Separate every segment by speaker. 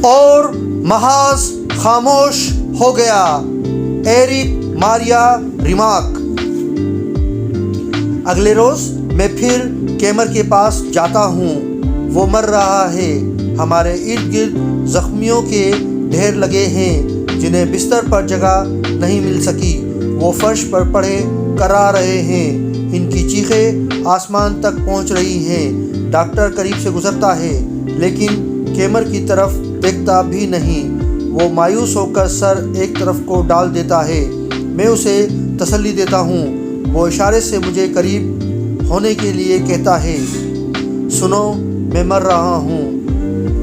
Speaker 1: اور محاذ خاموش ہو گیا۔ ایرک ماریا ریمارک۔ اگلے روز میں پھر کیمر کے پاس جاتا ہوں۔ وہ مر رہا ہے۔ ہمارے ارد گرد زخمیوں کے ڈھیر لگے ہیں جنہیں بستر پر جگہ نہیں مل سکی۔ وہ فرش پر پڑے کرا رہے ہیں۔ ان کی چیخیں آسمان تک پہنچ رہی ہیں۔ ڈاکٹر قریب سے گزرتا ہے لیکن کیمر کی طرف دیکھتا بھی نہیں۔ وہ مایوس ہو کر سر ایک طرف کو ڈال دیتا ہے۔ میں اسے تسلی دیتا ہوں۔ وہ اشارے سے مجھے قریب ہونے کے لیے کہتا ہے، سنو، میں مر رہا ہوں۔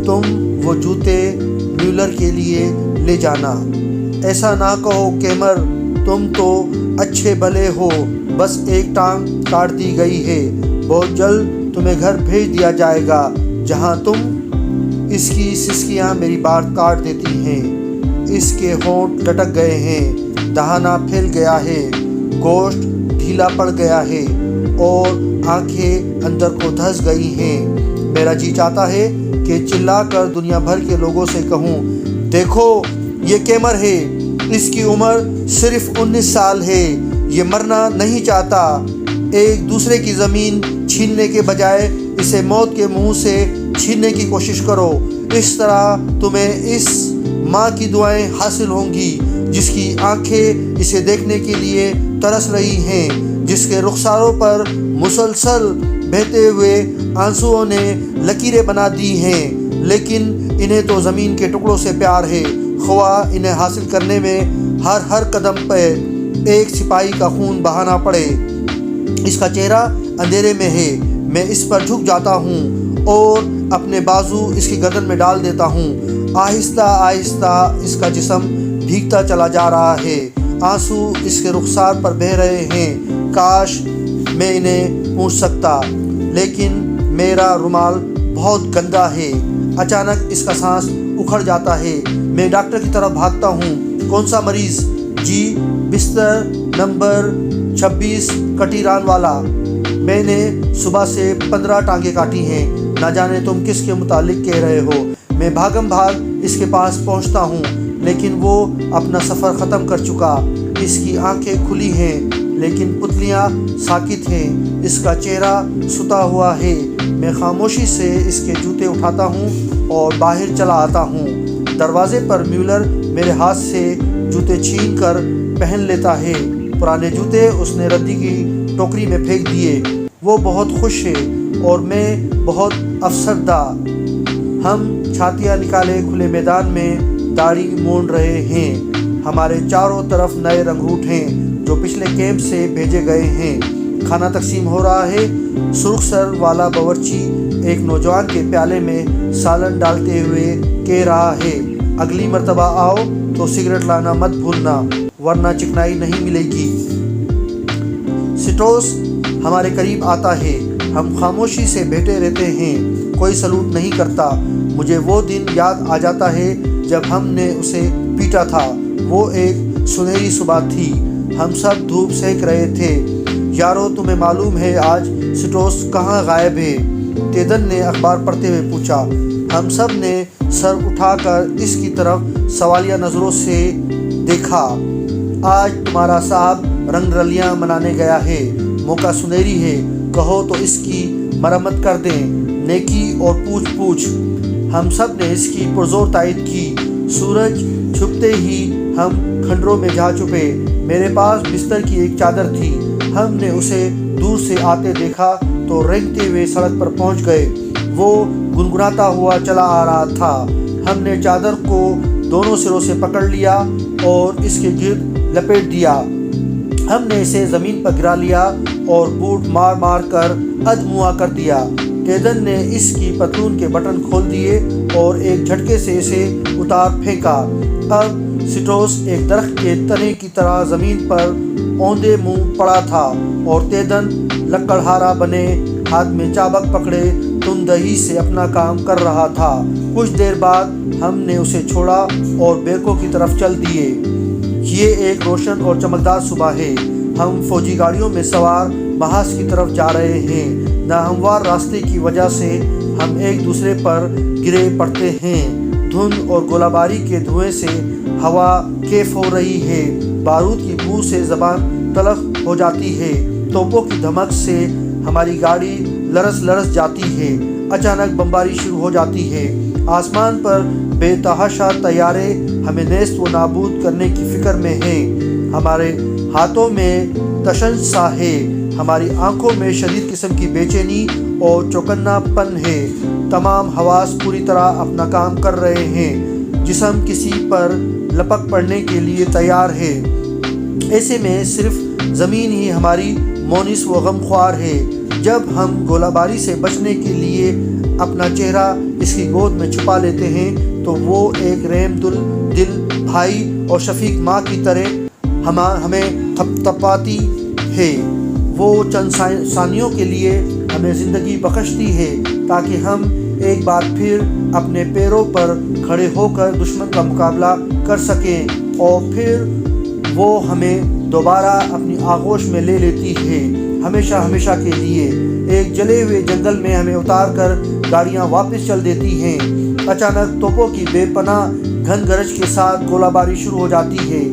Speaker 1: تم وہ جوتے میولر کے لیے لے جانا۔ ایسا نہ کہو کیمر، تم تو اچھے بھلے ہو، بس ایک ٹانگ کاٹ دی گئی ہے۔ بہت جلد تمہیں گھر بھیج دیا جائے گا جہاں تم۔ اس کی سسکیاں میری بات کاٹ دیتی ہیں۔ اس کے ہونٹ لٹک گئے ہیں، دہانہ پھیل گیا ہے، گوشت ڈھیلا پڑ گیا ہے اور آنکھیں اندر کو دھس گئی ہیں۔ میرا جی چاہتا ہے کہ چلا کر دنیا بھر کے لوگوں سے کہوں، دیکھو یہ کیمر ہے، اس کی عمر صرف 19 سال ہے، یہ مرنا نہیں چاہتا۔ ایک دوسرے کی زمین چھیننے کے بجائے اسے موت کے منہ سے چھیننے کی کوشش کرو۔ اس طرح تمہیں اس ماں کی دعائیں حاصل ہوں گی جس کی آنکھیں اسے دیکھنے کے لیے ترس رہی ہیں، جس کے رخساروں پر مسلسل بہتے ہوئے آنسوؤں نے لکیریں بنا دی ہیں، لیکن انہیں تو زمین کے ٹکڑوں سے پیار ہے، خواہ انہیں حاصل کرنے میں ہر قدم پہ ایک سپاہی کا خون بہانا پڑے۔ اس کا چہرہ اندھیرے میں ہے۔ میں اس پر جھک جاتا ہوں اور اپنے بازو اس کی گردن میں ڈال دیتا ہوں۔ آہستہ آہستہ اس کا جسم بھیگتا چلا جا رہا ہے۔ آنسو اس کے رخسار پر بہہ رہے ہیں۔ کاش میں انہیں پوچھ سکتا، لیکن میرا رومال بہت گندا ہے۔ اچانک اس کا سانس اکھڑ جاتا ہے۔ میں ڈاکٹر کی طرف بھاگتا ہوں۔ کون سا مریض؟ جی، بستر نمبر 26 کٹیران والا۔ میں نے صبح سے 15 ٹانگیں کاٹی ہیں۔ نہ جانے تم کس کے متعلق کہہ رہے ہو۔ میں بھاگم بھاگ اس کے پاس پہنچتا ہوں، لیکن وہ اپنا سفر ختم کر چکا۔ اس کی آنکھیں کھلی ہیں لیکن پتلیاں ساکت ہیں۔ اس کا چہرہ ستا ہوا ہے۔ میں خاموشی سے اس کے جوتے اٹھاتا ہوں اور باہر چلا آتا ہوں۔ دروازے پر میولر میرے ہاتھ سے جوتے چھین کر پہن لیتا ہے۔ پرانے جوتے اس نے ردی کی ٹوکری میں پھینک دیے۔ وہ بہت خوش ہے اور میں بہت افسردہ۔ ہم چھاتیاں نکالے کھلے میدان میں داڑھی مونڈ رہے ہیں۔ ہمارے چاروں طرف نئے رنگوٹ ہیں جو پچھلے کیمپ سے بھیجے گئے ہیں۔ کھانا تقسیم ہو رہا ہے۔ سرخ سر والا باورچی ایک نوجوان کے پیالے میں سالن ڈالتے ہوئے کہہ رہا ہے، اگلی مرتبہ آؤ تو سگریٹ لانا مت بھولنا ورنہ چکنائی نہیں ملے گی۔ سٹروس ہمارے قریب آتا ہے۔ ہم خاموشی سے بیٹھے رہتے ہیں۔ کوئی سلوٹ نہیں کرتا۔ مجھے وہ دن یاد آ جاتا ہے جب ہم نے اسے پیٹا تھا۔ وہ ایک سنہری صبح تھی۔ ہم سب دھوپ سینک رہے تھے۔ یارو، تمہیں معلوم ہے آج سٹروس کہاں غائب ہے؟ تیدن نے اخبار پڑھتے ہوئے پوچھا۔ ہم سب نے سر اٹھا کر اس کی طرف سوالیہ نظروں سے دیکھا۔ آج تمہارا صاحب رنگ رلیاں منانے گیا ہے۔ موقع سنہری ہے، کہو تو اس کی مرمت کر دیں، نیکی اور پوچھ پوچھ۔ ہم سب نے اس کی پرزور تائید کی۔ سورج چھپتے ہی ہم کھنڈروں میں جا چھپے۔ میرے پاس بستر کی ایک چادر تھی۔ ہم نے اسے دور سے آتے دیکھا تو رینگتے ہوئے سڑک پر پہنچ گئے۔ وہ گنگناتا ہوا چلا آ رہا تھا۔ ہم نے چادر کو دونوں سروں سے پکڑ لیا اور اس کے گرد لپیٹ دیا۔ ہم نے اسے زمین پر گرا لیا اور بوٹ مار مار کر ادموا کر دیا۔ تیدن نے اس کی پتلون کے بٹن کھول دیے اور ایک جھٹکے سے اسے اتار پھینکا۔ اب سٹروس ایک درخت کے تنے کی طرح زمین پر اوندے منہ پڑا تھا اور تیدن لکڑہارا بنے ہاتھ میں چابک پکڑے تندہی سے اپنا کام کر رہا تھا۔ کچھ دیر بعد ہم نے اسے چھوڑا اور بیرکوں کی طرف چل دیے۔ یہ ایک روشن اور چمکدار صبح ہے۔ ہم فوجی گاڑیوں میں سوار محاذ کی طرف جا رہے ہیں۔ ناہموار راستے کی وجہ سے ہم ایک دوسرے پر گرے پڑتے ہیں، دھند اور گولہ باری کے دھوئیں سے ہوا کیف ہو رہی ہے، بارود کی بو سے زبان تلخ ہو جاتی ہے، توپوں کی دھمک سے ہماری گاڑی لرز لرز جاتی ہے، اچانک بمباری شروع ہو جاتی ہے، آسمان پر بے تحاشا طیارے ہمیں نیست و نابود کرنے کی فکر میں ہیں، ہمارے ہاتھوں میں تشنج سا ہے، ہماری آنکھوں میں شدید قسم کی بے چینی اور چوکنا پن ہے، تمام حواس پوری طرح اپنا کام کر رہے ہیں، جسم کسی پر لپک پڑنے کے لیے تیار ہے، ایسے میں صرف زمین ہی ہماری مونس و غمخوار ہے۔ جب ہم گولہ باری سے بچنے کے لیے اپنا چہرہ اس کی گود میں چھپا لیتے ہیں تو وہ ایک رحم دل بھائی اور شفیق ماں کی طرح ہمیں تھپتھپاتی ہے، وہ چند ثانیوں کے لیے ہمیں زندگی بخشتی ہے تاکہ ہم ایک بار پھر اپنے پیروں پر کھڑے ہو کر دشمن کا مقابلہ کر سکیں، اور پھر وہ ہمیں دوبارہ اپنی آغوش میں لے لیتی ہے، ہمیشہ ہمیشہ کے لیے ایک جلے ہوئے جنگل میں ہمیں اتار کر گاڑیاں واپس چل دیتی ہیں۔ اچانک توپوں کی بے پناہ گھن گرج کے ساتھ گولہ باری شروع ہو جاتی ہے،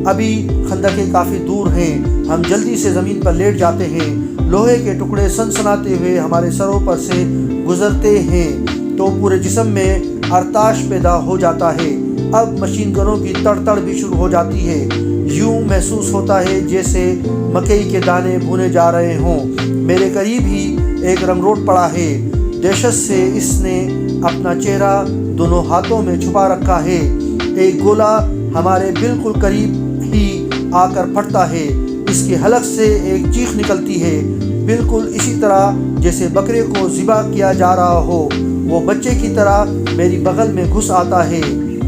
Speaker 1: ابھی خندقیں کافی دور ہیں، ہم جلدی سے زمین پر لیٹ جاتے ہیں، لوہے کے ٹکڑے سنسناتے ہوئے ہمارے سروں پر سے گزرتے ہیں تو پورے جسم میں ارتعاش پیدا ہو جاتا ہے، اب مشین گنوں کی تڑ بھی شروع ہو جاتی ہے، یوں محسوس ہوتا ہے جیسے مکئی کے دانے بھونے جا رہے ہوں، میرے قریب ہی ایک رنگروٹ پڑا ہے، دہشت سے اس نے اپنا چہرہ دونوں ہاتھوں میں چھپا رکھا ہے، ایک گولہ ہمارے بالکل قریب ہی آ کر پھٹتا ہے، اس کے حلق سے ایک چیخ نکلتی ہے، بالکل اسی طرح جیسے بکرے کو ذبح کیا جا رہا ہو، وہ بچے کی طرح میری بغل میں گھس آتا ہے،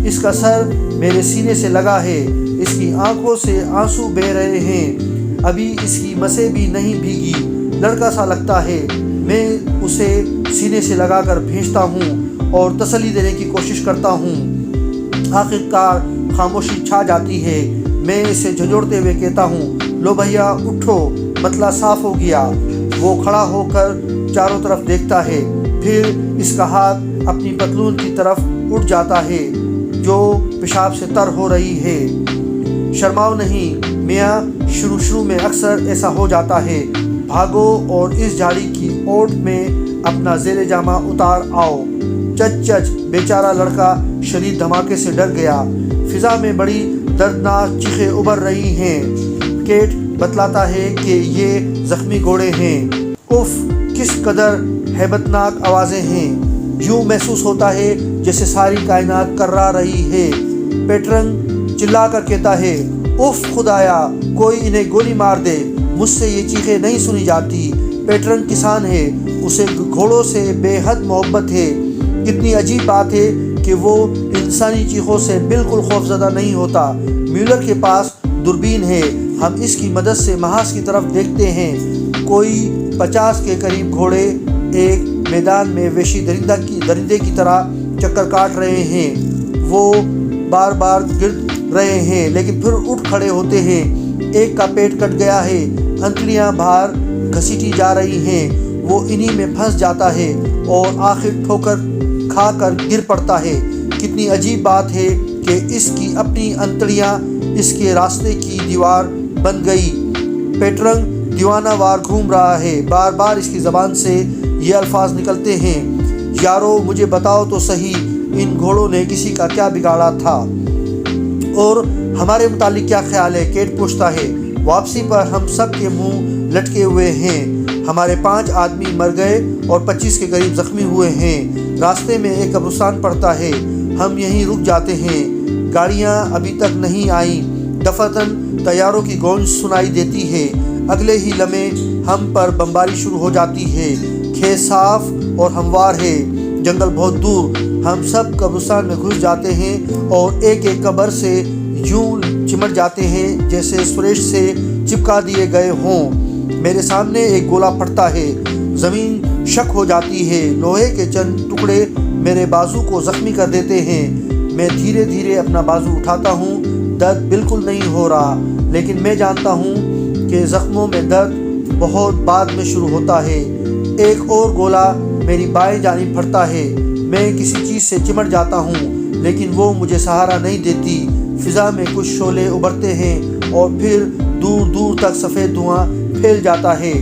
Speaker 1: اس کا سر میرے سینے سے لگا ہے، اس کی آنکھوں سے آنسو بہہ رہے ہیں، ابھی اس کی مسیں بھی نہیں بھیگی، لڑکا سا لگتا ہے، میں اسے سینے سے لگا کر بھیجتا ہوں اور تسلی دینے کی کوشش کرتا ہوں، آخر کار خاموشی چھا جاتی ہے، میں اسے جھنجھوڑتے ہوئے کہتا ہوں، لو بھیا اٹھو، مسئلہ صاف ہو گیا، وہ کھڑا ہو کر چاروں طرف دیکھتا ہے، پھر اس کا ہاتھ اپنی پتلون کی طرف اٹھ جاتا ہے جو پیشاب سے تر ہو رہی ہے، شرماؤ نہیں میاں، شروع میں اکثر ایسا ہو جاتا ہے، بھاگو اور اس جھاڑی کی اوٹ میں اپنا زیر جامہ اتار آؤ، چچ بیچارہ لڑکا شدید دھماکے سے ڈر گیا، فضا میں بڑی دردناک چیخیں ابھر رہی ہیں، کیٹ بتلاتا ہے کہ یہ زخمی گھوڑے ہیں، اف کس قدر ہیبتناک آوازیں ہیں، یوں محسوس ہوتا ہے جیسے ساری کائنات کررا رہی ہے، پیٹرن چلا کر کہتا ہے، اف خدایا کوئی انہیں گولی مار دے، مجھ سے یہ چیخیں نہیں سنی جاتی، پیٹرن کسان ہے، اسے گھوڑوں سے بے حد محبت ہے، کتنی عجیب بات ہے کہ وہ انسانی چیخوں سے بالکل خوفزدہ نہیں ہوتا، میولر کے پاس دوربین ہے، ہم اس کی مدد سے محاذ کی طرف دیکھتے ہیں، کوئی 50 کے قریب گھوڑے ایک میدان میں وحشی درندے کی طرح چکر کاٹ رہے ہیں، وہ بار بار گر رہے ہیں لیکن پھر اٹھ کھڑے ہوتے ہیں، ایک کا پیٹ کٹ گیا ہے، انتڑیاں باہر گھسیٹی جا رہی ہیں، وہ انہی میں پھنس جاتا ہے اور آخر ٹھوکر کھا کر گر پڑتا ہے، کتنی عجیب بات ہے کہ اس کی اپنی انتڑیاں اس کے راستے کی دیوار بن گئی، پیٹرن دیوانہ وار گھوم رہا ہے، بار بار اس کی زبان سے یہ الفاظ نکلتے ہیں، یارو مجھے بتاؤ تو صحیح ان گھوڑوں نے کسی کا کیا بگاڑا تھا اور ہمارے متعلق کیا خیال ہے، کیٹ پوچھتا ہے، واپسی پر ہم سب کے منہ لٹکے ہوئے ہیں، ہمارے 5 آدمی مر گئے اور 25 کے قریب زخمی ہوئے ہیں، راستے میں ایک قبرستان پڑتا ہے، ہم یہیں رک جاتے ہیں، گاڑیاں ابھی تک نہیں آئیں، دفتن طیاروں کی گونج سنائی دیتی ہے، اگلے ہی لمحے ہم پر بمباری شروع ہو جاتی ہے، کھیت صاف اور ہموار ہے، جنگل بہت دور، ہم سب قبرستان میں گھس جاتے ہیں اور ایک ایک قبر سے یوں چمٹ جاتے ہیں جیسے سوریش سے چپکا دیے گئے ہوں، میرے سامنے ایک گولہ پھٹتا ہے، زمین شک ہو جاتی ہے، لوہے کے چند ٹکڑے میرے بازو کو زخمی کر دیتے ہیں، میں دھیرے دھیرے اپنا بازو اٹھاتا ہوں، درد بالکل نہیں ہو رہا، لیکن میں جانتا ہوں کہ زخموں میں درد بہت بعد میں شروع ہوتا ہے، ایک اور گولہ میری بائیں جانب پھٹتا ہے، میں کسی چیز سے چمٹ جاتا ہوں، لیکن وہ مجھے سہارا نہیں دیتی۔ فضا میں کچھ شعلے ابھرتے ہیں اور پھر دور دور تک سفید دھواں پھیل جاتا ہے۔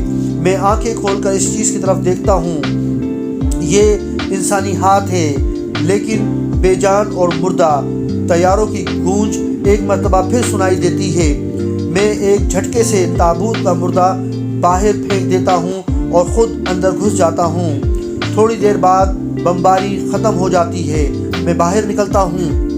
Speaker 1: میں آنکھیں کھول کر اس چیز کی طرف دیکھتا ہوں، یہ انسانی ہاتھ ہے، لیکن بے جان اور مردہ۔ طیاروں کی گونج ایک مرتبہ پھر سنائی دیتی ہے۔ میں ایک جھٹکے سے تابوت کا مردہ باہر پھینک دیتا ہوں اور خود اندر گھس جاتا ہوں۔ تھوڑی دیر بعد بمباری ختم ہو جاتی ہے۔ میں باہر نکلتا ہوں۔